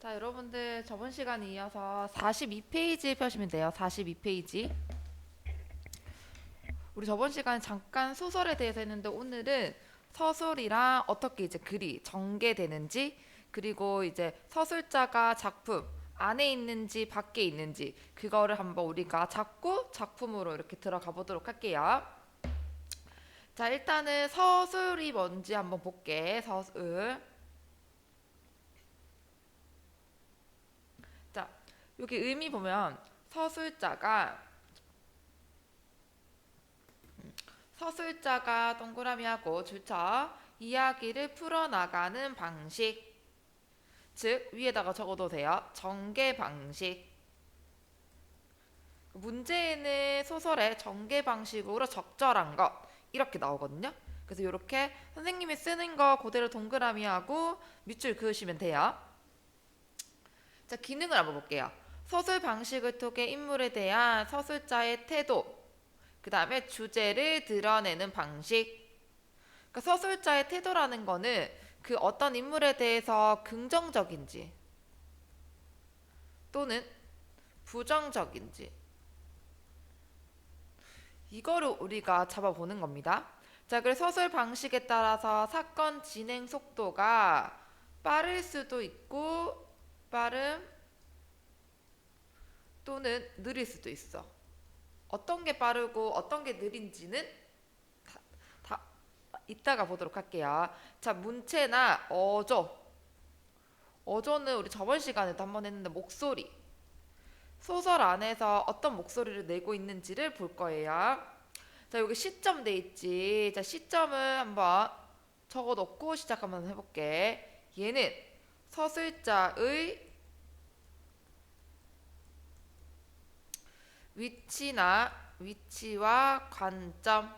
자, 여러분들 저번 시간에 이어서 42페이지 펴시면 돼요. 42페이지. 우리 저번 시간에 잠깐 소설에 대해서 했는데 오늘은 서술이랑 어떻게 이제 글이 전개되는지, 그리고 이제 서술자가 작품 안에 있는지 밖에 있는지 그거를 한번 우리가 잡고 작품으로 이렇게 들어가 보도록 할게요. 자, 일단은 서술이 뭔지 한번 볼게. 서술. 자, 여기 의미 보면 서술자가 동그라미하고 줄쳐 이야기를 풀어나가는 방식, 즉 위에다가 적어도 돼요. 전개 방식. 문제에는 소설의 전개 방식으로 적절한 것 이렇게 나오거든요. 그래서 이렇게 선생님이 쓰는 거 그대로 동그라미하고 밑줄 그으시면 돼요. 자, 기능을 한번 볼게요. 서술 방식을 통해 인물에 대한 서술자의 태도, 그 다음에 주제를 드러내는 방식. 그러니까 서술자의 태도라는 거는 그 어떤 인물에 대해서 긍정적인지 또는 부정적인지 이거를 우리가 잡아보는 겁니다. 자, 그래서 서술 방식에 따라서 사건 진행 속도가 빠를 수도 있고 빠름 또는 느릴 수도 있어. 어떤 게 빠르고 어떤 게 느린지는 다 이따가 보도록 할게요. 자, 문체나 어조는 우리 저번 시간에도 한번 했는데 목소리. 소설 안에서 어떤 목소리를 내고 있는지를 볼 거예요. 자, 여기 시점 돼 있지. 자, 시점을 한번 적어 놓고 시작 한번 해볼게. 얘는 서술자의 위치와 관점.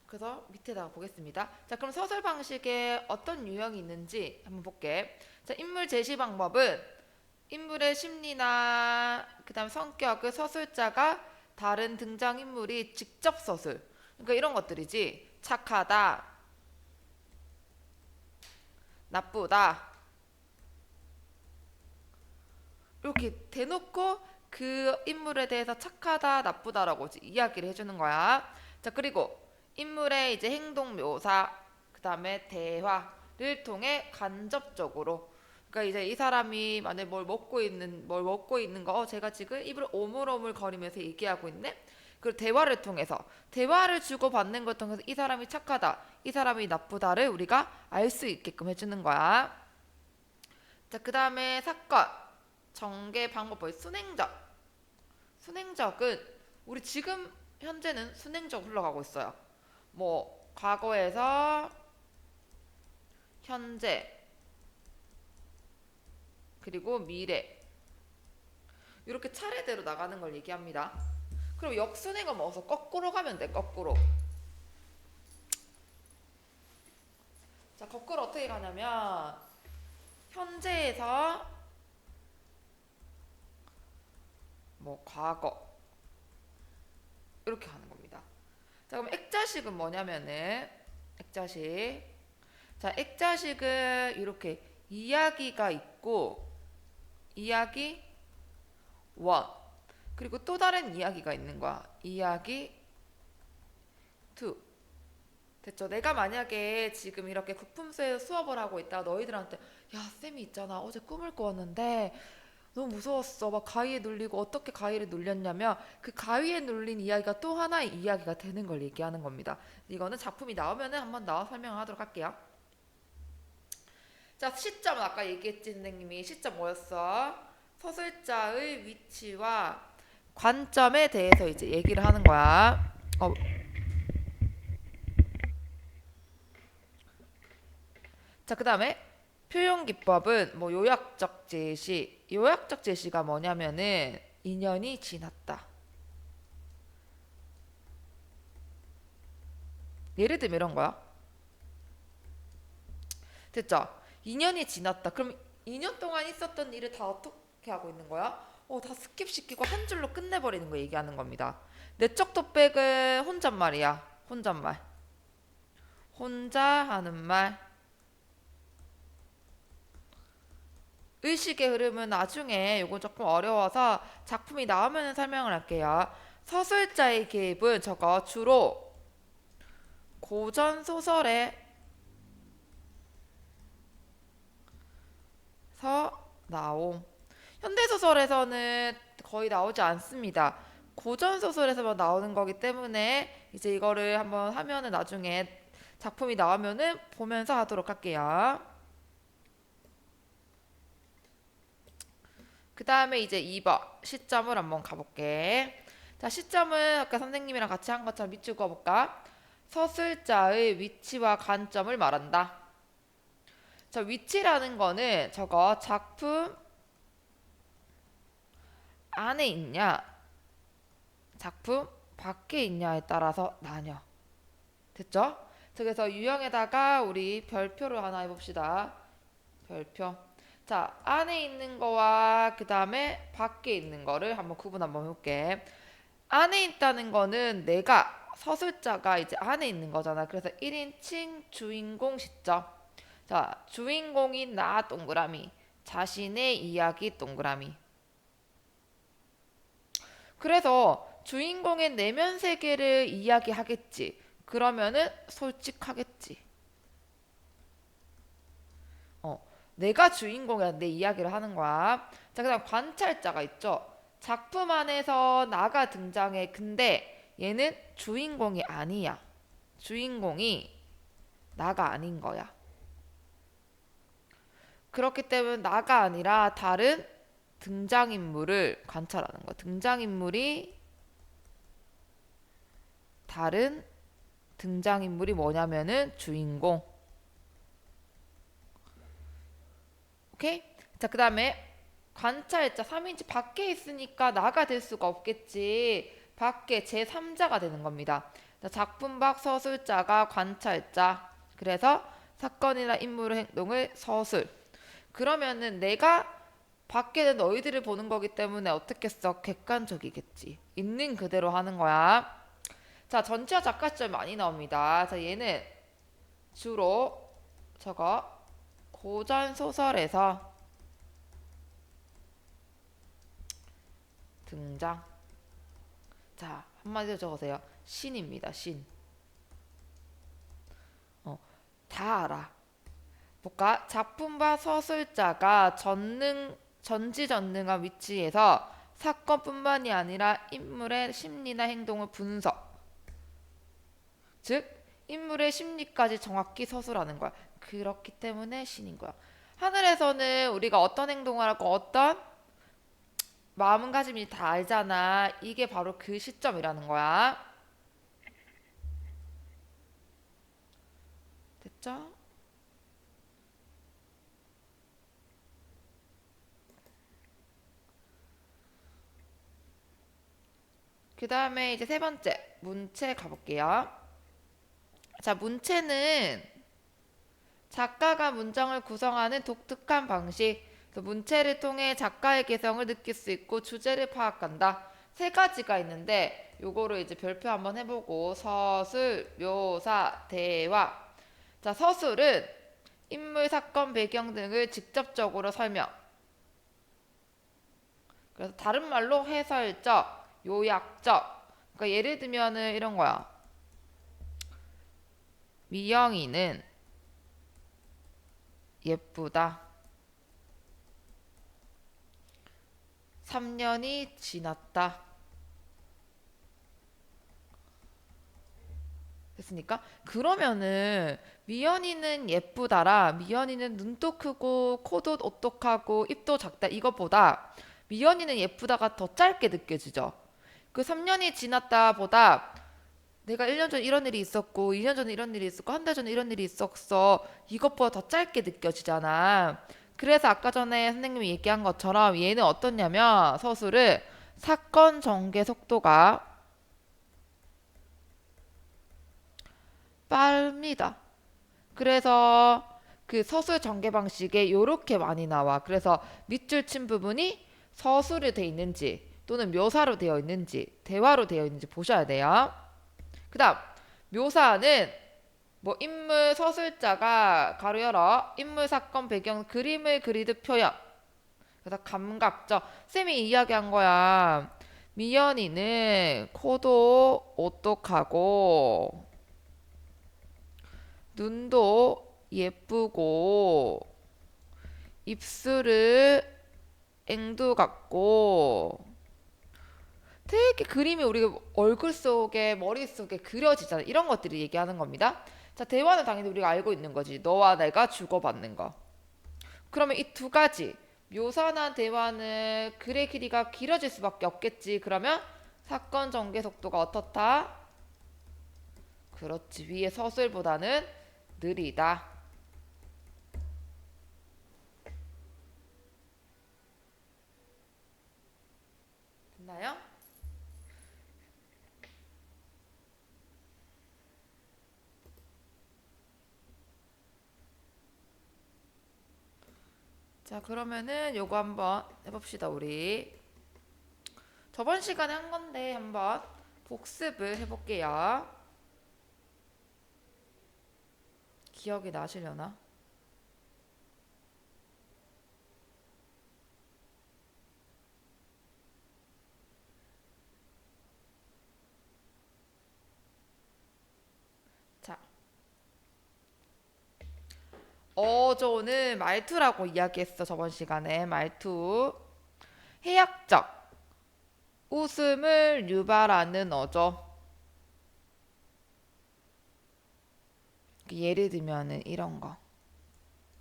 그래서 밑에다가 보겠습니다. 자, 그럼 서술 방식에 어떤 유형이 있는지 한번 볼게. 자, 인물 제시 방법은 인물의 심리나 그다음 성격을 서술자가 다른 등장인물이 직접 서술. 그러니까 이런 것들이지. 착하다, 나쁘다. 이렇게 대놓고 그 인물에 대해서 착하다, 나쁘다라고 이야기를 해주는 거야. 자, 그리고 인물의 이제 행동 묘사, 그 다음에 대화를 통해 간접적으로, 그러니까 이제 이 사람이 만약 뭘 먹고 있는 거, 제가 지금 입을 오물오물 거리면서 얘기하고 있네. 그리고 대화를 주고받는 걸 통해서 이 사람이 착하다, 이 사람이 나쁘다를 우리가 알 수 있게끔 해주는 거야. 자, 그 다음에 사건 전개 방법의 순행적은 우리 지금 현재는 순행적 흘러가고 있어요. 뭐 과거에서 현재 그리고 미래 이렇게 차례대로 나가는 걸 얘기합니다. 그럼 역순행은 뭐서 거꾸로 가면 돼. 거꾸로. 자, 거꾸로 어떻게 가냐면 현재에서 뭐 과거 이렇게 가는 겁니다. 자, 그럼 액자식은 뭐냐면은 액자식. 자, 액자식은 이렇게 이야기가 있고 이야기 원 그리고 또 다른 이야기가 있는 거야. 이야기 투. 됐죠? 내가 만약에 지금 이렇게 국품수에서 수업을 하고 있다가 너희들한테 야, 쌤이 있잖아. 어제 꿈을 꾸었는데 너무 무서웠어. 막 가위에 눌리고 어떻게 가위를 눌렸냐면 그 가위에 눌린 이야기가 또 하나의 이야기가 되는 걸 얘기하는 겁니다. 이거는 작품이 나오면은 한번 나와 설명하도록 할게요. 자, 시점은 아까 얘기했지 선생님이. 시점 뭐였어? 서술자의 위치와 관점에 대해서 이제 얘기를 하는 거야. 자, 그 다음에 표현 기법은 뭐 요약적 제시. 요약적 제시가 뭐냐면은 인연이 지났다. 예를 들면 이런 거야. 됐죠? 2년이 지났다. 그럼 2년 동안 있었던 일을 다 어떻게 하고 있는 거야? 다 스킵시키고 한 줄로 끝내버리는 거 얘기하는 겁니다. 내적 독백은 혼잣말이야. 혼잣말. 혼자 하는 말. 의식의 흐름은 나중에 요거 조금 어려워서 작품이 나오면 설명을 할게요. 서술자의 개입은 저거 주로 고전 소설에서 나옴. 현대소설에서는 거의 나오지 않습니다. 고전 소설에서만 나오는 거기 때문에 이제 이거를 한번 하면은 나중에 작품이 나오면은 보면서 하도록 할게요. 그 다음에 이제 2번 시점을 한번 가볼게. 자, 시점은 아까 선생님이랑 같이 한 것처럼 밑줄 그어볼까? 서술자의 위치와 관점을 말한다. 자, 위치라는 거는 저거 작품 안에 있냐, 작품 밖에 있냐에 따라서 나뉘어. 됐죠? 자, 그래서 유형에다가 우리 별표를 하나 해봅시다. 별표. 자, 안에 있는 거와 그 다음에 밖에 있는 거를 한번 구분 한번 해볼게. 안에 있다는 거는 내가 서술자가 이제 안에 있는 거잖아. 그래서 1인칭 주인공 시점. 자, 주인공인 나 동그라미. 자신의 이야기 동그라미. 그래서 주인공의 내면 세계를 이야기하겠지. 그러면은 솔직하겠지. 내가 주인공이야. 내 이야기를 하는 거야. 자, 그다음 관찰자가 있죠. 작품 안에서 나가 등장해. 근데 얘는 주인공이 아니야. 주인공이 나가 아닌 거야. 그렇기 때문에 나가 아니라 다른 등장인물을 관찰하는 거야. 등장인물이 다른 등장인물이 뭐냐면은 주인공. 오케이? 자, 그 다음에 관찰자 3인칭 밖에 있으니까 나가 될 수가 없겠지. 밖에 제3자가 되는 겁니다. 자, 작품 밖 서술자가 관찰자. 그래서 사건이나 인물의 행동을 서술. 그러면은 내가 밖에는 너희들을 보는 거기 때문에 어떻게 써? 객관적이겠지. 있는 그대로 하는 거야. 자, 전체와 작가 시점 많이 나옵니다. 자, 얘는 주로 저거 고전 소설에서 등장. 자, 한마디로 적으세요. 신입니다. 신. 다 알아. 볼까? 작품과 서술자가 전지전능한 위치에서 사건뿐만이 아니라 인물의 심리나 행동을 분석. 즉, 인물의 심리까지 정확히 서술하는 거야. 그렇기 때문에 신인 거야. 하늘에서는 우리가 어떤 행동을 하고 어떤 마음가짐이 다 알잖아. 이게 바로 그 시점이라는 거야. 됐죠? 그 다음에 이제 세 번째 문체 가볼게요. 자, 문체는 작가가 문장을 구성하는 독특한 방식. 문체를 통해 작가의 개성을 느낄 수 있고 주제를 파악한다. 세 가지가 있는데 요거를 이제 별표 한번 해보고 서술, 묘사, 대화. 자, 서술은 인물, 사건, 배경 등을 직접적으로 설명. 그래서 다른 말로 해설적, 요약적. 그러니까 예를 들면은 이런 거야. 미영이는 예쁘다. 3년이 지났다. 됐습니까? 그러면은 미연이는 예쁘다라 미연이는 눈도 크고 코도 오똑하고 입도 작다 이것보다 미연이는 예쁘다가 더 짧게 느껴지죠. 그 3년이 지났다 보다 내가 1년 전에 이런 일이 있었고 2년 전에 이런 일이 있었고 한 달 전에 이런 일이 있었어 이것보다 더 짧게 느껴지잖아. 그래서 아까 전에 선생님이 얘기한 것처럼 얘는 어떻냐면 서술을 사건 전개 속도가 빠릅니다. 그래서 그 서술 전개 방식에 요렇게 많이 나와. 그래서 밑줄 친 부분이 서술이 돼 있는지 또는 묘사로 되어 있는지 대화로 되어 있는지 보셔야 돼요. 그 다음 묘사는 뭐 인물 서술자가 가로 열어 인물 사건 배경 그림을 그리듯 표현. 그래서 감각적. 쌤이 이야기한 거야. 미연이는 코도 오똑하고 눈도 예쁘고 입술을 앵두 같고 되게 그림이 우리 얼굴 속에 머릿속에 그려지잖아. 이런 것들이 얘기하는 겁니다. 자, 대화는 당연히 우리가 알고 있는 거지. 너와 내가 주고받는 거. 그러면 이 두 가지 묘사나 대화는 글의 길이가 길어질 수밖에 없겠지. 그러면 사건 전개 속도가 어떻다? 그렇지. 위에 서술보다는 느리다. 됐나요? 자, 그러면은 요거 한번 해봅시다, 우리. 저번 시간에 한 건데 한번 복습을 해볼게요. 기억이 나시려나? 자, 어조는 말투라고 이야기했어, 저번 시간에. 말투. 해학적. 웃음을 유발하는 어조. 예를 들면은 이런 거.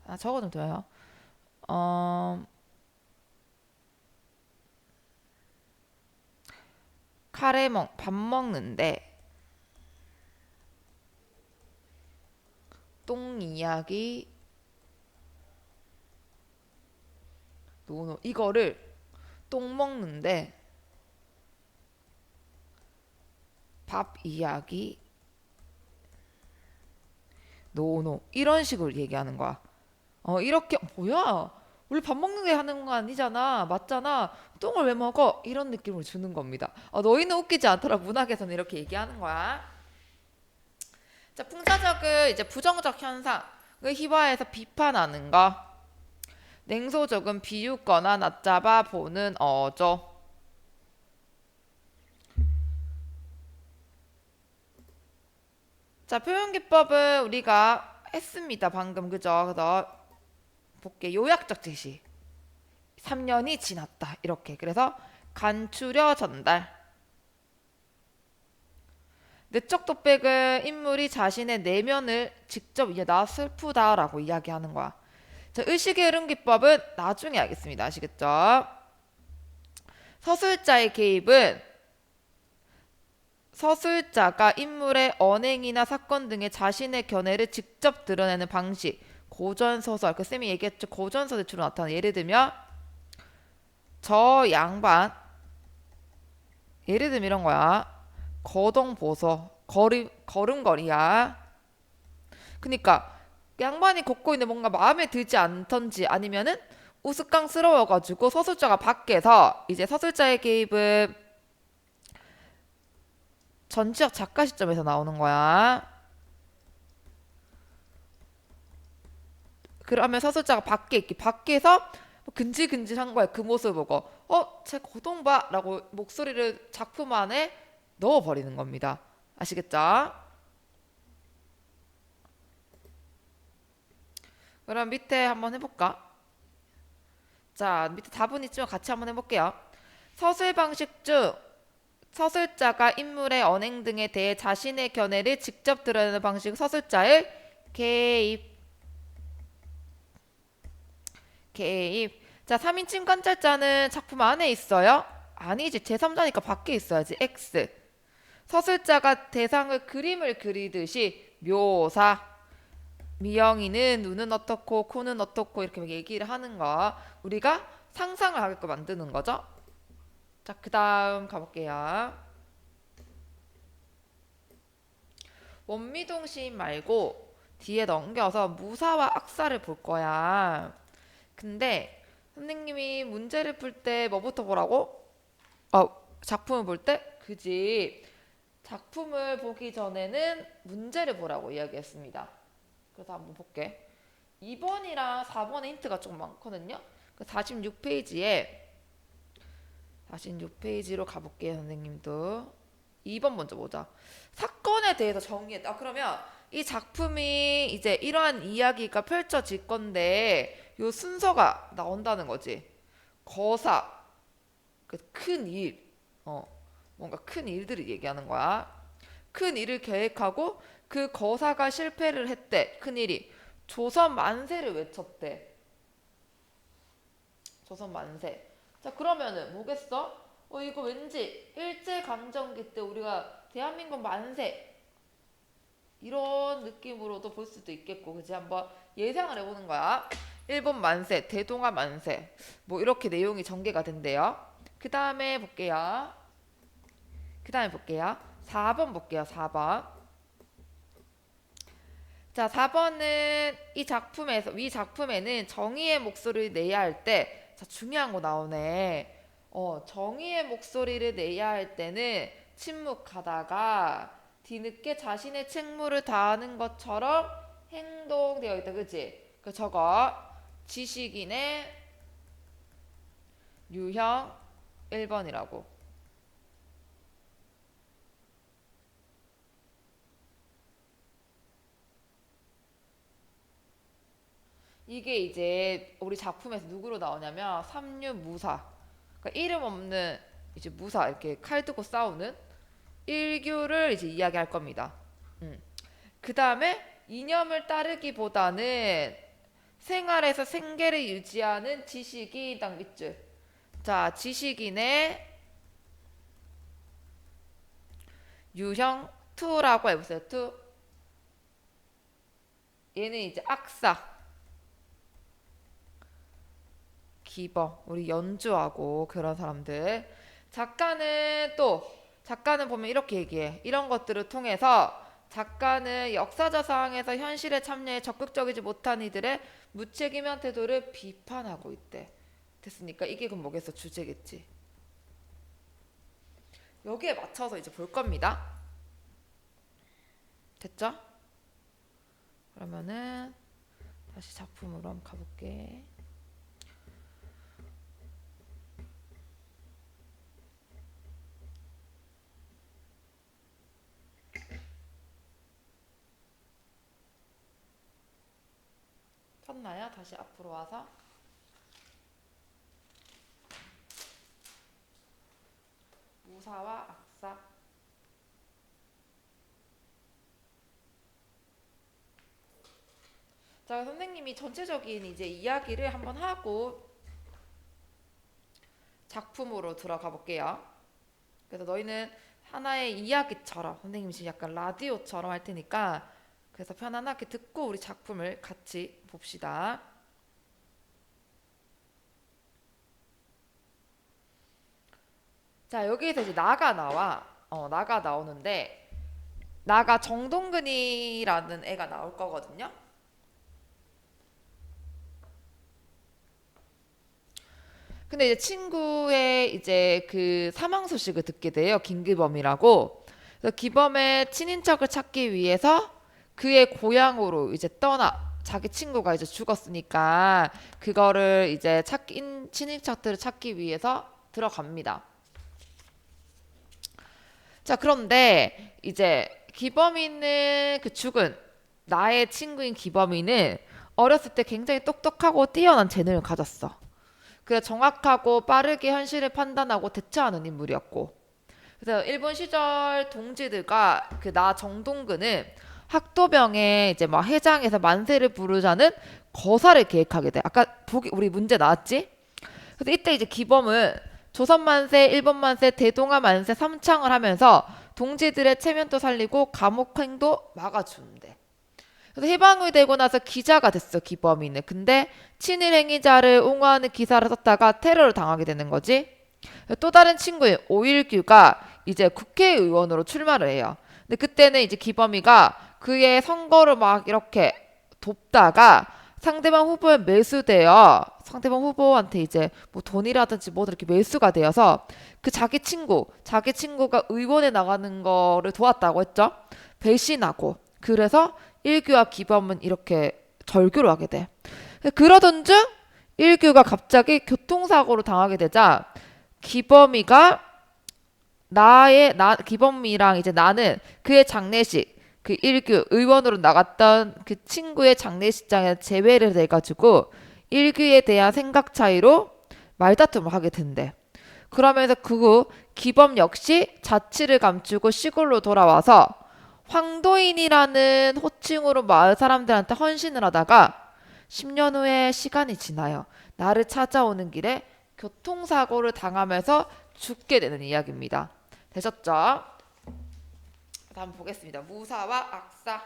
아, 저거 좀 돼요. 어, 밥 먹는데 똥 이야기 노노 이거를 똥 먹는데 밥 이야기 노노 이런 식으로 얘기하는 거야. 이렇게 뭐야? 우리 밥 먹는 게 하는 거 아니잖아. 맞잖아. 똥을 왜 먹어? 이런 느낌을 주는 겁니다. 너희는 웃기지 않더라. 문학에서는 이렇게 얘기하는 거야. 자, 풍자적은 이제 부정적 현상을 희화해서 비판하는 거. 냉소적은 비웃거나 낮잡아 보는 어조. 자, 표현기법은 우리가 했습니다. 방금 그죠? 그래서 볼게. 요약적 제시. 3년이 지났다. 이렇게. 그래서 간추려 전달. 내적 독백은 인물이 자신의 내면을 직접 나 슬프다라고 이야기하는 거야. 자, 의식의 흐름 기법은 나중에 하겠습니다. 아시겠죠? 서술자의 개입은 서술자가 인물의 언행이나 사건 등의 자신의 견해를 직접 드러내는 방식. 고전소설. 그 쌤이 얘기했죠. 고전소설에 주로 나타나는. 예를 들면 저 양반. 예를 들면 이런 거야. 거동보소. 걸음걸이야. 그니까 양반이 걷고 있는데 뭔가 마음에 들지 않던지 아니면은 우스꽝스러워가지고 서술자가 밖에서 이제 서술자의 개입은 전지적 작가 시점에서 나오는 거야. 그러면 서술자가 밖에서 근질근질한 거야. 그 모습을 보고 쟤 거동 봐 라고 목소리를 작품 안에 넣어버리는 겁니다. 아시겠죠? 그럼 밑에 한번 해볼까? 자, 밑에 답은 있지만 같이 한번 해볼게요. 서술 방식 중 서술자가 인물의 언행 등에 대해 자신의 견해를 직접 드러내는 방식 서술자의 개입. 자, 3인칭 관찰자는 작품 안에 있어요? 아니지. 제3자니까 밖에 있어야지. X. 서술자가 대상을 그림을 그리듯이 묘사. 미영이는 눈은 어떻고 코는 어떻고 이렇게 얘기를 하는 거. 우리가 상상을 하게끔 만드는 거죠. 자, 그 다음 가볼게요. 원미동 시인 말고 뒤에 넘겨서 무사와 악사를 볼 거야. 근데 선생님이 문제를 풀 때 뭐부터 보라고? 작품을 볼 때? 그지. 작품을 보기 전에는 문제를 보라고 이야기했습니다. 그래서 한번 볼게. 2번이랑 4번의 힌트가 좀 많거든요. 46페이지로 가볼게요, 선생님도. 2번 먼저 보자. 사건에 대해서 정의했다. 그러면 이 작품이 이제 이러한 이야기가 펼쳐질 건데 요 순서가 나온다는 거지. 거사, 그 큰 일, 뭔가 큰 일들을 얘기하는 거야. 큰 일을 계획하고 그 거사가 실패를 했대. 큰 일이 조선 만세를 외쳤대. 조선 만세. 자, 그러면은 뭐겠어? 이거 왠지 일제강점기 때 우리가 대한민국 만세 이런 느낌으로도 볼 수도 있겠고, 그치? 한번 예상을 해보는 거야. 일본 만세, 대동아 만세, 뭐 이렇게 내용이 전개가 된대요. 그 다음에 볼게요. 4번 볼게요. 4번. 자, 4번은 위 작품에는 정의의 목소리를 내야 할 때, 자, 중요한 거 나오네. 정의의 목소리를 내야 할 때는 침묵하다가 뒤늦게 자신의 책무를 다하는 것처럼 행동되어 있다. 그치? 저거 지식인의 유형 1번이라고. 이게 이제 우리 작품에서 누구로 나오냐면 삼류무사. 그러니까 이름 없는 이제 무사, 이렇게 칼 들고 싸우는 일규를 이제 이야기할 겁니다. 그 다음에 이념을 따르기보다는 생활에서 생계를 유지하는 지식인 딱 밑줄. 자, 지식인의 유형 2라고 해보세요. 2. 얘는 이제 악사, 기범, 우리 연주하고 그런 사람들. 작가는 보면 이렇게 얘기해. 이런 것들을 통해서 작가는 역사적 상황에서 현실에 참여해 적극적이지 못한 이들의 무책임한 태도를 비판하고 있대. 됐으니까 이게 그럼 뭐겠어? 주제겠지. 여기에 맞춰서 이제 볼 겁니다. 됐죠? 그러면은 다시 작품으로 한번 가볼게. 켰나요? 다시 앞으로 와서. 무사와 악사. 자, 선생님이 전체적인 이제 이야기를 한번 하고 작품으로 들어가 볼게요. 그래서 너희는 하나의 이야기처럼, 선생님이 지금 약간 라디오처럼 할 테니까 그래서 편안하게 듣고 우리 작품을 같이 봅시다. 자, 여기에서 이제 나가 나오는데 나가 정동근이라는 애가 나올 거거든요. 근데 이제 친구의 이제 그 사망 소식을 듣게 돼요. 김기범이라고. 그래서 기범의 친인척을 찾기 위해서 그의 고향으로 이제 자기 친구가 이제 죽었으니까 그거를 이제 친인척들을 찾기 위해서 들어갑니다. 자, 그런데 이제 기범이는 그 죽은 나의 친구인 기범이는 어렸을 때 굉장히 똑똑하고 뛰어난 재능을 가졌어. 그래서 정확하고 빠르게 현실을 판단하고 대처하는 인물이었고, 그래서 일본 시절 동지들과 그 나 정동근은 학도병의 이제 막 회장에서 만세를 부르자는 거사를 계획하게 돼. 아까 우리 문제 나왔지? 그래서 이때 이제 기범은 조선 만세, 일본 만세, 대동아 만세 3창을 하면서 동지들의 체면도 살리고 감옥행도 막아주는데. 그래서 해방이 되고 나서 기자가 됐어, 기범이는. 근데 친일 행위자를 옹호하는 기사를 썼다가 테러를 당하게 되는 거지. 또 다른 친구인 오일규가 이제 국회의원으로 출마를 해요. 근데 그때는 이제 기범이가 그의 선거를 막 이렇게 돕다가 상대방 후보에 매수되어 상대방 후보한테 이제 뭐 돈이라든지 뭐든 이렇게 매수가 되어서 그 자기 친구가 의원에 나가는 거를 도왔다고 했죠. 배신하고 그래서 일규와 기범은 이렇게 절교를 하게 돼. 그러던 중 일규가 갑자기 교통사고로 당하게 되자 기범이가 기범이랑 이제 나는 그의 장례식 그 일규 의원으로 나갔던 그 친구의 장례식장에 제외를 돼가지고 일규에 대한 생각 차이로 말다툼을 하게 된대. 그러면서 그 후 기범 역시 자취를 감추고 시골로 돌아와서 황도인이라는 호칭으로 마을 사람들한테 헌신을 하다가 10년 후에 시간이 지나요. 나를 찾아오는 길에 교통사고를 당하면서 죽게 되는 이야기입니다. 되셨죠? 다음 보겠습니다. 무사와 악사.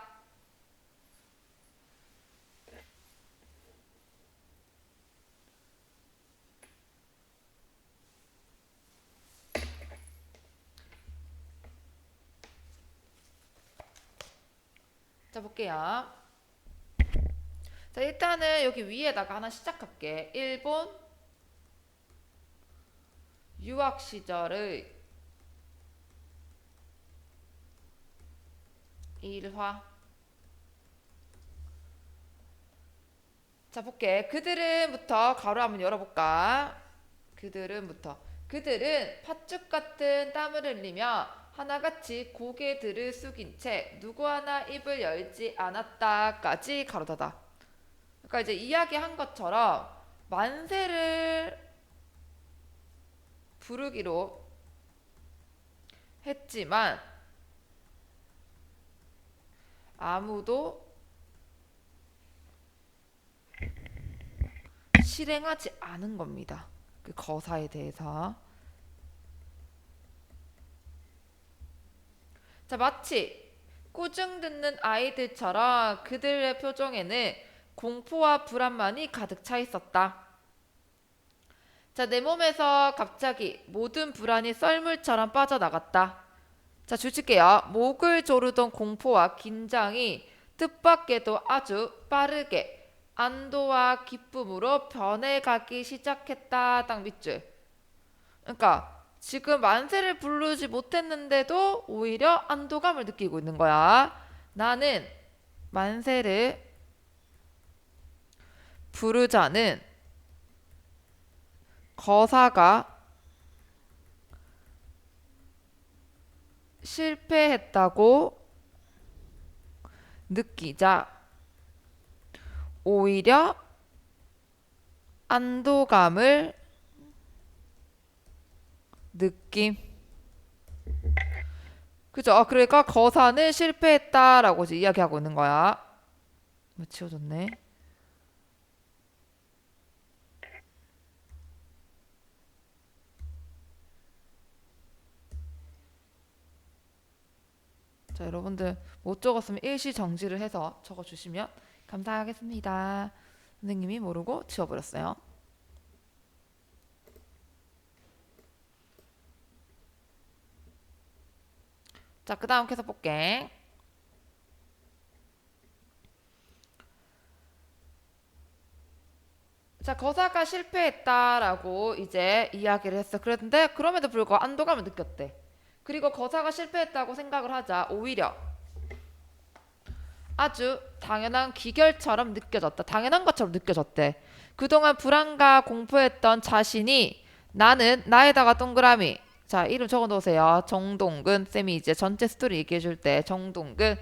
자, 볼게요. 자, 일단은 여기 위에다가 하나 시작할게. 일본 유학 시절의 일화. 자, 볼게. 그들은부터 가로 한번 열어볼까? 그들은 팥죽 같은 땀을 흘리며 하나같이 고개들을 숙인 채 누구 하나 입을 열지 않았다까지 가로 닫아. 그러니까 이제 이야기한 것처럼 만세를 부르기로 했지만 아무도 실행하지 않은 겁니다. 그 거사에 대해서. 자, 마치 꾸중 듣는 아이들처럼 그들의 표정에는 공포와 불안만이 가득 차 있었다. 자, 내 몸에서 갑자기 모든 불안이 썰물처럼 빠져나갔다. 자, 줄칠게요. 목을 조르던 공포와 긴장이 뜻밖에도 아주 빠르게 안도와 기쁨으로 변해가기 시작했다. 딱 밑줄. 그러니까 지금 만세를 부르지 못했는데도 오히려 안도감을 느끼고 있는 거야. 나는 만세를 부르자는 거사가 실패했다고 느끼자 오히려 안도감을 느낌. 그죠? 그러니까 거사는 실패했다라고 이제 이야기하고 있는 거야. 뭐 지워졌네. 자, 여러분들 못 적었으면 일시 정지를 해서 적어주시면 감사하겠습니다. 선생님이 모르고 지워버렸어요. 자, 그 다음 계속 볼게. 자, 거사가 실패했다라고 이제 이야기를 했어. 그랬는데 그럼에도 불구하고 안도감을 느꼈대. 그리고 거사가 실패했다고 생각을 하자 오히려 아주 당연한 기결처럼 느껴졌다. 당연한 것처럼 느껴졌대. 그동안 불안과 공포했던 자신이 나는 나에다가 동그라미. 자, 이름 적어 놓으세요. 정동근. 쌤이 이제 전체 스토리 얘기해 줄 때 정동근.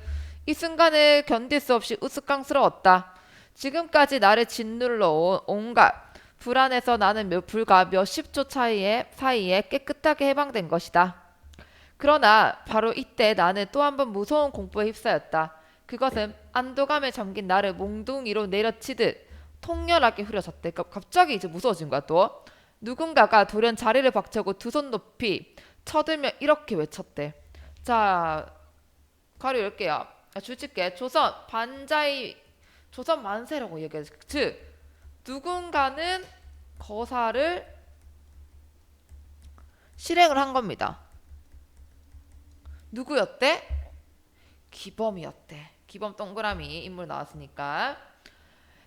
이 순간을 견딜 수 없이 우스꽝스러웠다. 지금까지 나를 짓눌러 온 온갖 불안에서 나는 불과 몇십 초 사이에 깨끗하게 해방된 것이다. 그러나 바로 이때 나는 또 한 번 무서운 공포에 휩싸였다. 그것은 안도감에 잠긴 나를 몽둥이로 내려치듯 통렬하게 흐려졌대. 그러니까 갑자기 이제 무서워진 거야 또. 누군가가 돌연 자리를 박차고 두 손 높이 쳐들며 이렇게 외쳤대. 자, 가로 열게요. 줄칠게. 조선 만세라고 얘기하지. 즉 누군가는 거사를 실행을 한 겁니다. 누구였대? 기범이었대. 기범 동그라미 인물 나왔으니까.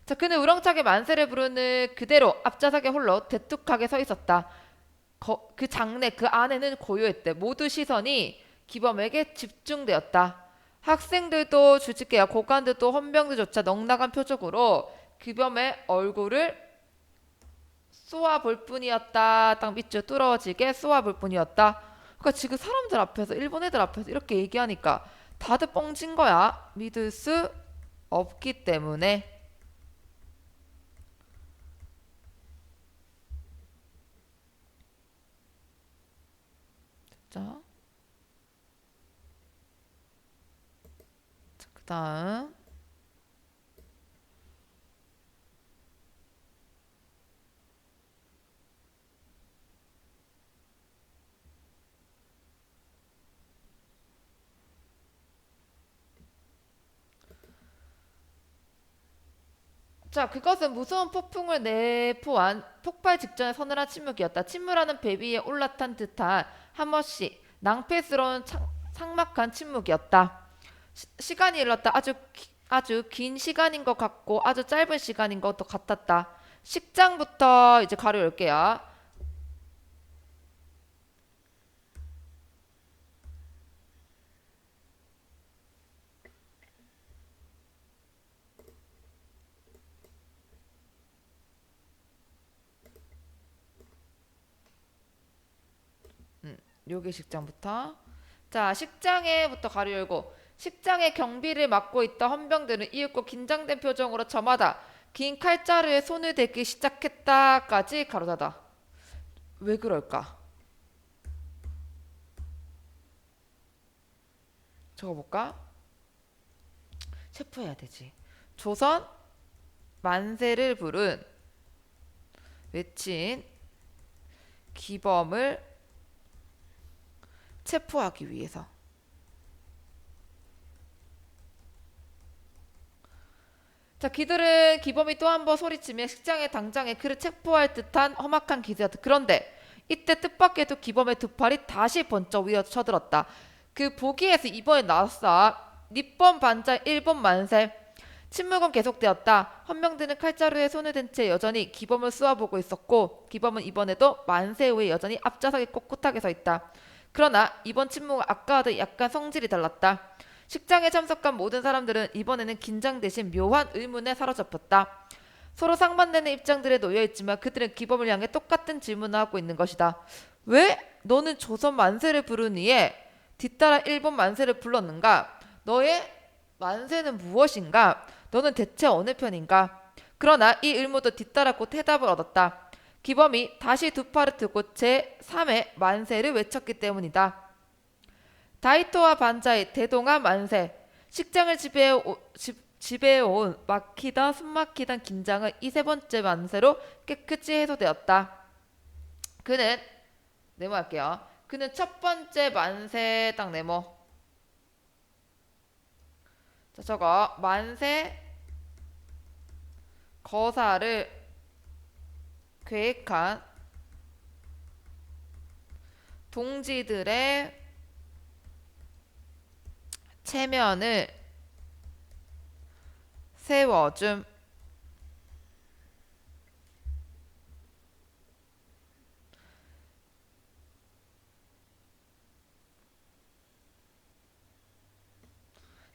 자, 그는 우렁차게 만세를 부르는 그대로 앞좌석에 홀로 대뚝하게 서 있었다. 그 장내 그 안에는 고요했대. 모두 시선이 기범에게 집중되었다. 학생들도 주치께야 고관들도 헌병들조차 넉나간 표정으로 기범의 얼굴을 쏘아볼 뿐이었다. 딱 밑줄 뚫어지게 쏘아볼 뿐이었다. 그러니까 지금 사람들 앞에서 일본 애들 앞에서 이렇게 얘기하니까 다들 뻥진 거야. 믿을 수 없기 때문에. 자, 그다음. 자, 그것은 무서운 폭풍을 내포한 폭발 직전의 서늘한 침묵이었다. 침몰하는 배 위에 올라탄 듯한 한 번씩 낭패스러운 삭막한 침묵이었다. 시간이 흘렀다. 아주 긴 시간인 것 같고 아주 짧은 시간인 것도 같았다. 식장부터 이제 가로 열게요. 요게 식장부터. 자, 식장에부터 가로 열고 식장의 경비를 맡고 있던 헌병들은 이윽고 긴장된 표정으로 저마다 긴 칼자루에 손을 대기 시작했다까지 가로 닫아. 왜 그럴까? 적어볼까? 체포해야 되지. 조선 만세를 부른 외친 기범을 체포하기 위해서. 자, 그들은 기범이 또 한 번 소리치며 식장의 당장에 그를 체포할 듯한 험악한 기세였다. 그런데 이때 뜻밖에도 기범의 두 팔이 다시 번쩍 위어 쳐들었다. 그 보기에서 이번에 나왔어. 니번 반자 1번 만세. 침묵은 계속되었다. 헌병들은 칼자루에 손을 댄 채 여전히 기범을 쏘아보고 있었고 기범은 이번에도 만세 후에 여전히 앞좌석에 꼿꼿하게 서 있다. 그러나 이번 침묵은 아까와도 약간 성질이 달랐다. 식장에 참석한 모든 사람들은 이번에는 긴장 대신 묘한 의문에 사로잡혔다. 서로 상반되는 입장들에 놓여있지만 그들은 기범을 향해 똑같은 질문을 하고 있는 것이다. 왜 너는 조선 만세를 부르니에 뒤따라 일본 만세를 불렀는가? 너의 만세는 무엇인가? 너는 대체 어느 편인가? 그러나 이 의문도 뒤따라 곧 해답을 얻었다. 기범이 다시 두 팔을 들고 제3의 만세를 외쳤기 때문이다. 다이토와 반자의 대동아 만세. 식장을 지배해온 막히던 숨막히던 긴장은 이 세 번째 만세로 깨끗이 해소되었다. 그는 네모할게요. 그는 첫 번째 만세 딱 네모. 자, 저거 만세 거사를 계획한 동지들의 체면을 세워줌.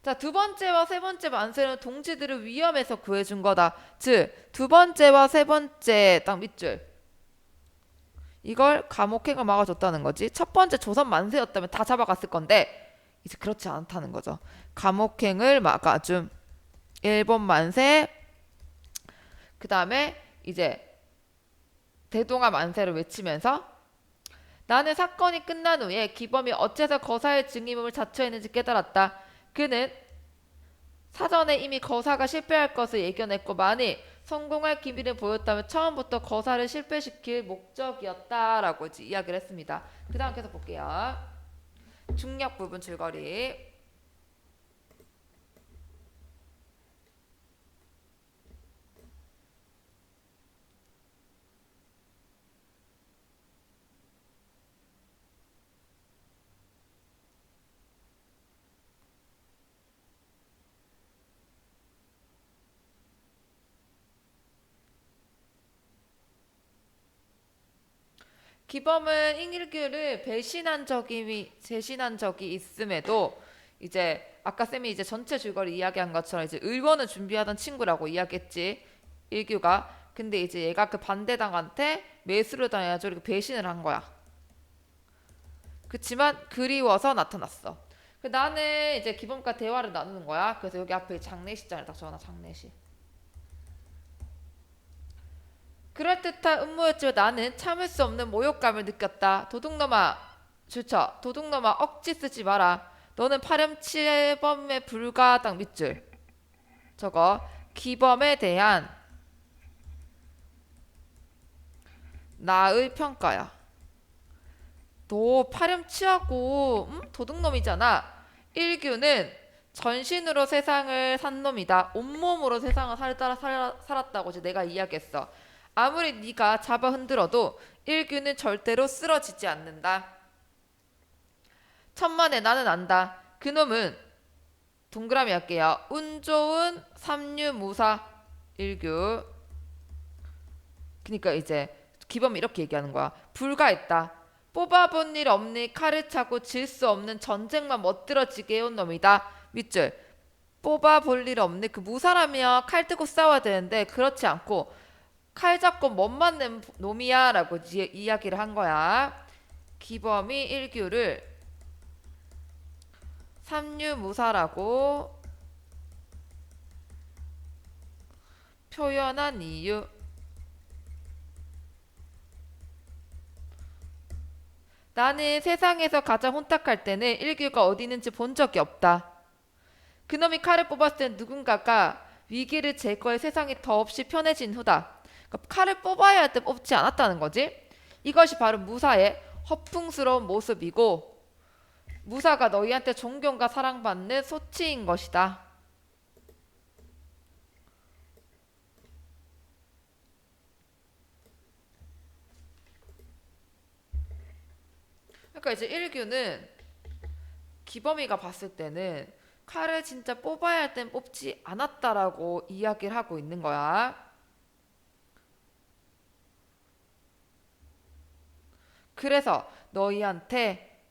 자, 두 번째와 세 번째 만세는 동지들을 위험에서 구해준 거다. 즉, 두 번째와 세 번째 딱 밑줄. 이걸 감옥행을 막아줬다는 거지. 첫 번째 조선 만세였다면 다 잡아갔을 건데 이제 그렇지 않다는 거죠. 감옥행을 막아줌. 일본 만세. 그 다음에 이제 대동아 만세를 외치면서 나는 사건이 끝난 후에 기범이 어째서 거사의 증인임을 자처했는지 깨달았다. 그는 사전에 이미 거사가 실패할 것을 예견했고 만일 성공할 기미를 보였다면 처음부터 거사를 실패시킬 목적이었다라고 이야기를 했습니다. 그 다음 계속 볼게요. 중력 부분 줄거리. 기범은 잉일규를 배신한 적이 있음에도 이제 아까 쌤이 이제 전체 줄거리 이야기한 것처럼 이제 의원을 준비하던 친구라고 이야기했지 일규가. 근데 이제 얘가 그 반대당한테 매수를 당해가지고 이렇게 배신을 한 거야. 그치만 그리워서 나타났어. 나는 이제 기범과 대화를 나누는 거야. 그래서 여기 앞에 장례식장을 딱 적어놔. 장례식. 그럴듯한 음모였지만 나는 참을 수 없는 모욕감을 느꼈다. 도둑놈아, 주처, 도둑놈아 억지 쓰지 마라. 너는 파렴치범에 불과하다. 밑줄. 저거 기범에 대한 나의 평가야. 너 파렴치하고 도둑놈이잖아. 일규는 전신으로 세상을 산 놈이다. 온몸으로 세상을 살았다고 이제 내가 이야기했어. 아무리 네가 잡아 흔들어도 일규는 절대로 쓰러지지 않는다. 천만에 나는 안다. 그놈은 동그라미 할게요. 운 좋은 삼류무사 일규. 그러니까 이제 기범이 이렇게 얘기하는 거야. 불가했다. 뽑아본 일 없니 칼을 차고 질 수 없는 전쟁만 멋들어지게 해온 놈이다. 밑줄. 뽑아볼 일 없니 그 무사라면 칼 들고 싸워야 되는데 그렇지 않고 칼 잡고 멋만 낸 놈이야 라고 이야기를 한 거야. 기범이 일규를 삼류무사라고 표현한 이유. 나는 세상에서 가장 혼탁할 때는 일규가 어디 있는지 본 적이 없다. 그놈이 칼을 뽑았을 땐 누군가가 위기를 제거해 세상이 더없이 편해진 후다. 그러니까 칼을 뽑아야 할 때 뽑지 않았다는 거지. 이것이 바로 무사의 허풍스러운 모습이고 무사가 너희한테 존경과 사랑받는 소치인 것이다. 그러니까 이제 일규는 기범이가 봤을 때는 칼을 진짜 뽑아야 할 땐 뽑지 않았다라고 이야기를 하고 있는 거야. 그래서 너희한테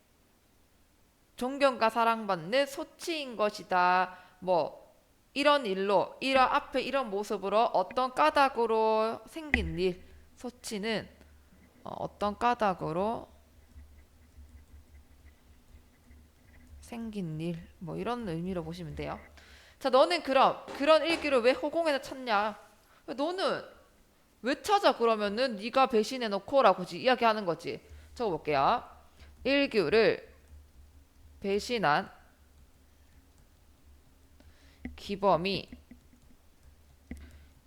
존경과 사랑받는 소치인 것이다. 뭐 이런 일로 이런 앞에 이런 모습으로 어떤 까닭으로 생긴 일. 소치는 어떤 까닭으로 생긴 일. 뭐 이런 의미로 보시면 돼요. 자, 너는 그럼 그런 일기를 왜 허공에서 찾냐? 너는 왜 찾아? 그러면은 네가 배신해놓고 라고 이야기하는 거지. 적어볼게요. 일규를 배신한 기범이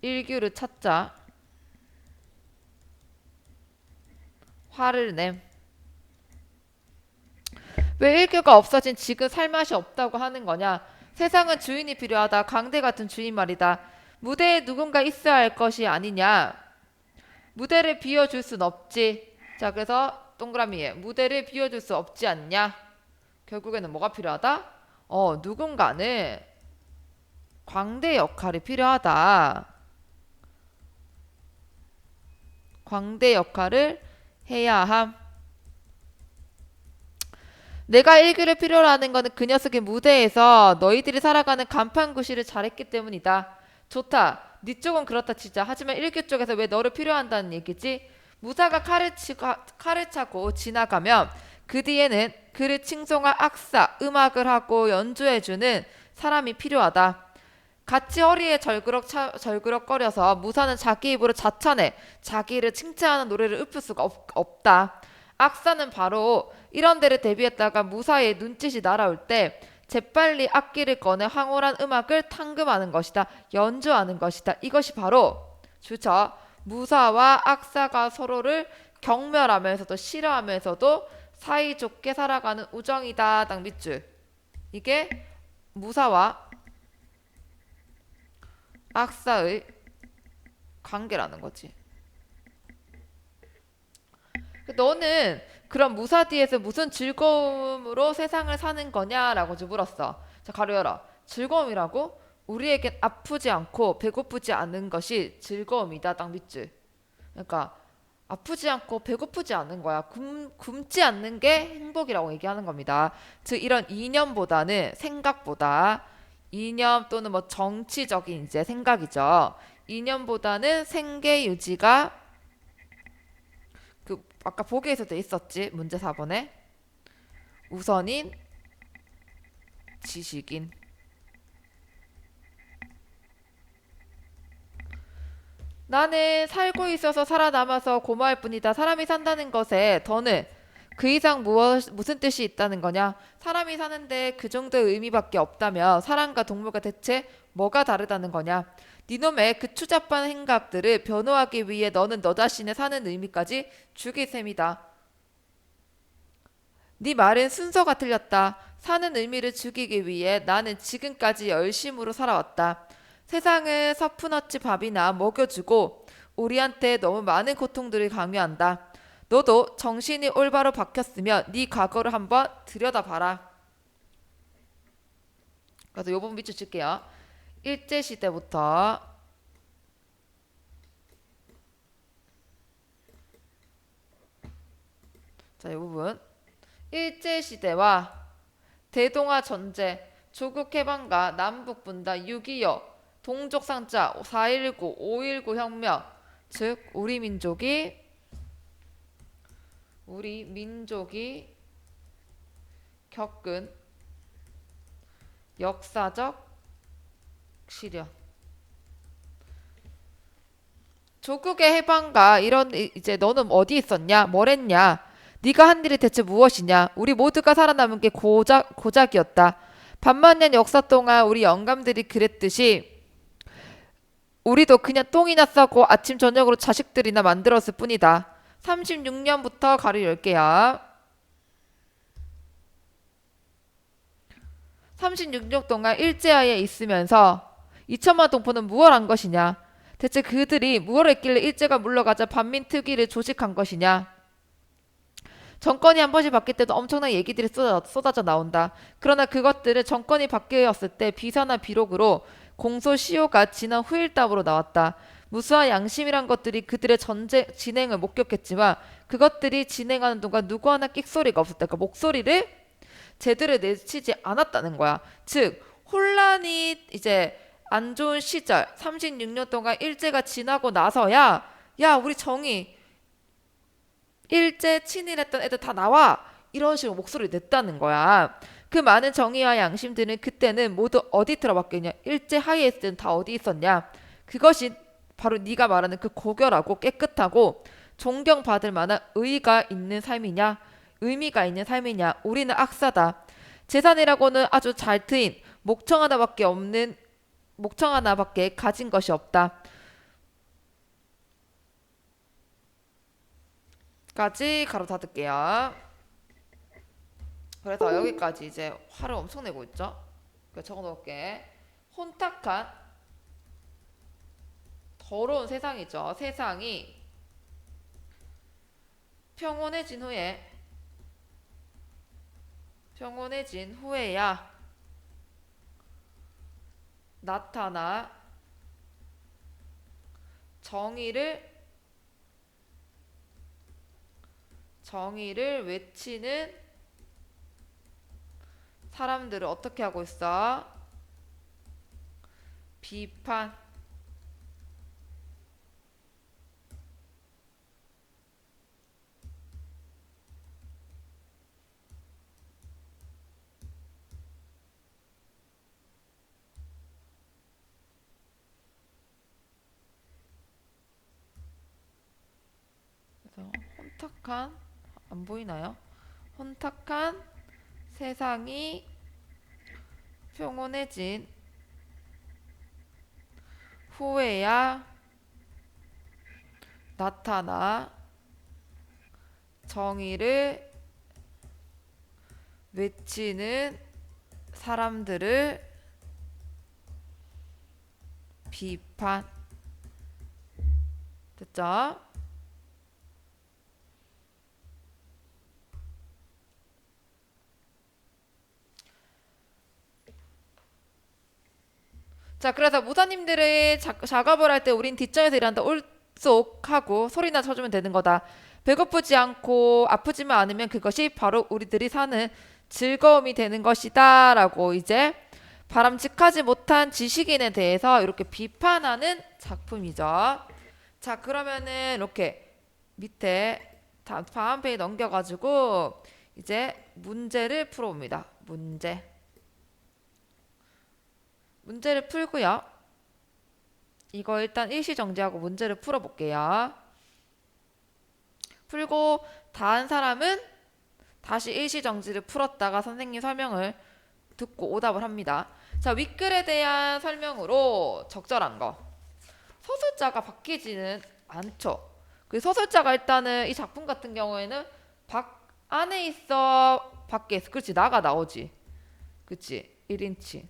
일규를 찾자 화를 냄. 왜 일규가 없어진 지금 살맛이 없다고 하는 거냐? 세상은 주인이 필요하다. 강대 같은 주인 말이다. 무대에 누군가 있어야 할 것이 아니냐? 무대를 비워줄 순 없지. 자, 그래서 동그라미에 무대를 비워줄 수 없지 않냐? 결국에는 뭐가 필요하다? 누군가는 광대 역할이 필요하다. 광대 역할을 해야 함. 내가 일기를 필요로 하는 것은 그 녀석의 무대에서 너희들이 살아가는 간판 구실을 잘했기 때문이다. 좋다. 네 쪽은 그렇다 치자. 하지만 일기 쪽에서 왜 너를 필요한다는 얘기지? 무사가 칼을 차고 지나가면 그 뒤에는 그를 칭송할 악사, 음악을 하고 연주해주는 사람이 필요하다. 같이 허리에 절그럭거려서 무사는 자기 입으로 자찬해 자기를 칭찬하는 노래를 읊을 수가 없다. 악사는 바로 이런 데를 대비했다가 무사의 눈짓이 날아올 때 재빨리 악기를 꺼내 황홀한 음악을 탕금하는 것이다. 연주하는 것이다. 이것이 바로 주저 무사와 악사가 서로를 경멸하면서도 싫어하면서도 사이좋게 살아가는 우정이다. 딱 밑줄. 이게 무사와 악사의 관계라는 거지. 너는 그럼 무사 뒤에서 무슨 즐거움으로 세상을 사는 거냐라고 물었어. 자, 가로 열어. 즐거움이라고? 우리에겐 아프지 않고 배고프지 않은 것이 즐거움이다. 딱 밑줄. 그러니까 아프지 않고 배고프지 않은 거야. 굶지 않는 게 행복이라고 얘기하는 겁니다. 즉 이런 이념보다는 생각보다 이념 또는 뭐 정치적인 이제 생각이죠. 이념보다는 생계 유지가 그 아까 보기에서도 있었지. 문제 4번에 우선인 지식인. 나는 살고 있어서 살아남아서 고마울 뿐이다. 사람이 산다는 것에 더는 그 이상 무슨 뜻이 있다는 거냐? 사람이 사는데 그 정도의 의미밖에 없다면 사람과 동물과 대체 뭐가 다르다는 거냐? 니놈의 그 추잡한 행각들을 변호하기 위해 너는 너 자신의 사는 의미까지 죽일 셈이다. 네 말은 순서가 틀렸다. 사는 의미를 죽이기 위해 나는 지금까지 열심으로 살아왔다. 세상은 서푼어치 밥이나 먹여주고 우리한테 너무 많은 고통들을 강요한다. 너도 정신이 올바로 박혔으면 네 과거를 한번 들여다봐라. 그래서 요 부분 밑줄 칠게요. 일제시대부터 자, 이 부분 일제시대와 대동아 전쟁, 조국 해방과 남북 분단, 6.25, 동족상자, 4.19, 5.19 혁명, 즉 우리 민족이 겪은 역사적 시련. 조국의 해방과 이런 이제 너는 어디 있었냐? 뭘 했냐? 네가 한 일이 대체 무엇이냐? 우리 모두가 살아남은 게 고작이었다. 반만 년 역사 동안 우리 영감들이 그랬듯이 우리도 그냥 똥이나 싸고 아침 저녁으로 자식들이나 만들었을 뿐이다. 36년부터 가로 열게요. 36년 동안 일제하에 있으면서 2천만 동포는 무엇을 한 것이냐? 대체 그들이 무엇을 했길래 일제가 물러가자 반민특위를 조직한 것이냐? 정권이 한 번씩 바뀔 때도 엄청난 얘기들이 쏟아져 나온다. 그러나 그것들은 정권이 바뀌었을 때 비사나 비록으로 공소시효가 지난 후일담으로 나왔다. 무수한 양심이란 것들이 그들의 전쟁 진행을 목격했지만 그것들이 진행하는 동안 누구 하나 끽소리가 없었다. 그러니까 목소리를 제대로 내치지 않았다는 거야. 즉 혼란이 이제 안 좋은 시절 36년 동안 일제가 지나고 나서야 야 우리 정의 일제 친일했던 애들 다 나와 이런 식으로 목소리를 냈다는 거야. 그 많은 정의와 양심들은 그때는 모두 어디 들어봤겠냐? 일제 하에 있을 때는 다 어디 있었냐? 그것이 바로 네가 말하는 그 고결하고 깨끗하고 존경받을 만한 의의가 있는 삶이냐? 의미가 있는 삶이냐? 우리는 악사다. 재산이라고는 아주 잘 트인 목청 하나밖에 가진 것이 없다. 까지 가로 닫을게요. 그래서 여기까지 이제 화를 엄청 내고 있죠. 적어 놓을게. 혼탁한 더러운 세상이죠. 세상이 평온해진 후에야 나타나 정의를 외치는 사람들을 어떻게 하고 있어? 비판. 그래서 혼탁한 안 보이나요? 혼탁한 세상이 평온해진 후에야 나타나 정의를 외치는 사람들을 비판. 됐죠? 자, 그래서 무사님들의 작업을 할 때 우린 뒷점에서 일한다. 쏙 하고 소리나 쳐주면 되는 거다. 배고프지 않고 아프지만 않으면 그것이 바로 우리들이 사는 즐거움이 되는 것이다 라고 이제 바람직하지 못한 지식인에 대해서 이렇게 비판하는 작품이죠. 자, 그러면은 이렇게 밑에 다음 페이지 넘겨가지고 이제 문제를 풀어봅니다. 문제를 풀고요. 이거 일단 일시정지하고 문제를 풀어볼게요. 풀고 다 한 사람은 다시 일시정지를 풀었다가 선생님 설명을 듣고 오답을 합니다. 자, 윗글에 대한 설명으로 적절한 거. 서술자가 바뀌지는 않죠. 그 서술자가 일단은 이 작품 같은 경우에는 안에 있어, 밖에 있어. 그렇지, 나가 나오지. 그치, 1인칭.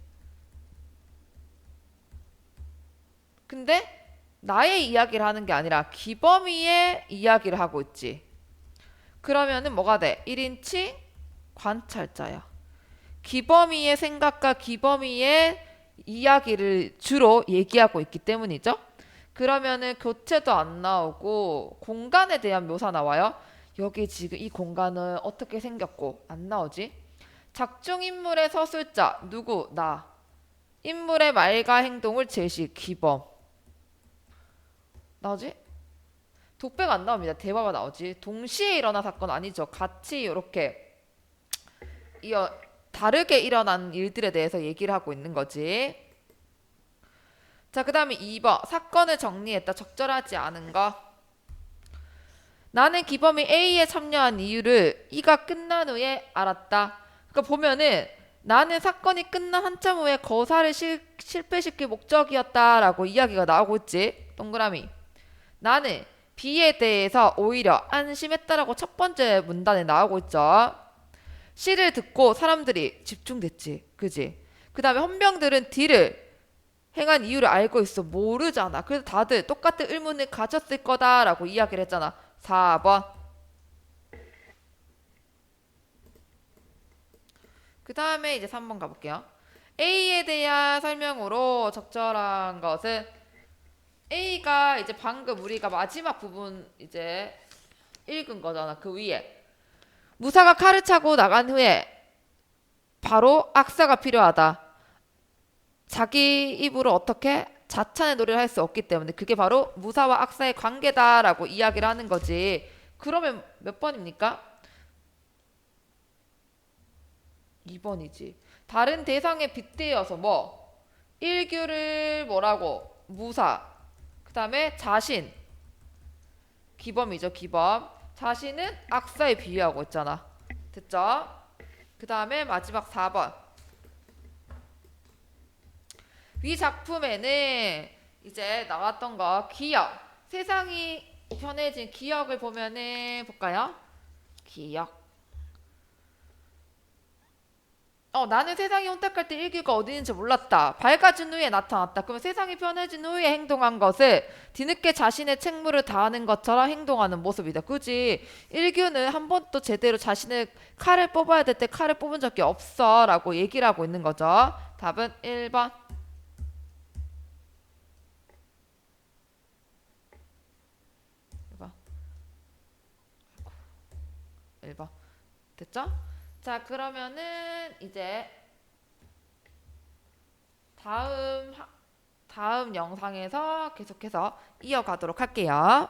근데 나의 이야기를 하는 게 아니라 기범이의 이야기를 하고 있지. 그러면은 뭐가 돼? 1인칭 관찰자야. 기범이의 생각과 기범이의 이야기를 주로 얘기하고 있기 때문이죠. 그러면은 교체도 안 나오고 공간에 대한 묘사 나와요. 여기 지금 이 공간은 어떻게 생겼고 안 나오지? 작중 인물의 서술자 누구? 나. 인물의 말과 행동을 제시 기범. 나오지? 독배가 안 나옵니다. 대화가 나오지. 동시에 일어난 사건 아니죠. 같이 이렇게 다르게 일어난 일들에 대해서 얘기를 하고 있는 거지. 자, 그 다음에 2번. 사건을 정리했다. 적절하지 않은 거. 나는 기범이 A에 참여한 이유를 이가 끝난 후에 알았다. 그러니까 보면은 나는 사건이 끝난 한참 후에 거사를 실패시킬 목적이었다라고 이야기가 나오고 있지. 동그라미. 나는 B에 대해서 오히려 안심했다라고 첫 번째 문단에 나오고 있죠. C를 듣고 사람들이 집중됐지. 그지? 그 다음에 헌병들은 D를 행한 이유를 알고 있어. 모르잖아. 그래서 다들 똑같은 의문을 가졌을 거다라고 이야기를 했잖아. 4번. 그 다음에 이제 3번 가볼게요. A에 대한 설명으로 적절한 것은 A가 이제 방금 우리가 마지막 부분 이제 읽은 거잖아. 그 위에 무사가 칼을 차고 나간 후에 바로 악사가 필요하다. 자기 입으로 어떻게 자찬의 노래를 할 수 없기 때문에 그게 바로 무사와 악사의 관계다라고 이야기를 하는 거지. 그러면 몇 번입니까? 2번이지. 다른 대상에 빗대어서 뭐 일규를 뭐라고 무사 그 다음에 자신 기범이죠. 기범 자신은 악사에 비유하고 있잖아. 됐죠? 그 다음에 마지막 4번 위 작품에는 이제 나왔던 거 기억 세상이 편해진 기억을 보면은 볼까요? 기억 나는 세상이 혼탁할 때 일기가 어디 있는지 몰랐다. 밝아진 후에 나타났다. 그러면 세상이 편해진 후에 행동한 것을 뒤늦게 자신의 책무를 다하는 것처럼 행동하는 모습이다. 그지? 일규는 한 번도 제대로 자신의 칼을 뽑아야 될 때 칼을 뽑은 적이 없어 라고 얘기를 하고 있는 거죠. 답은 1번. 1번. 됐죠? 자, 그러면은 이제 다음 영상에서 계속해서 이어가도록 할게요.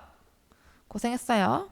고생했어요.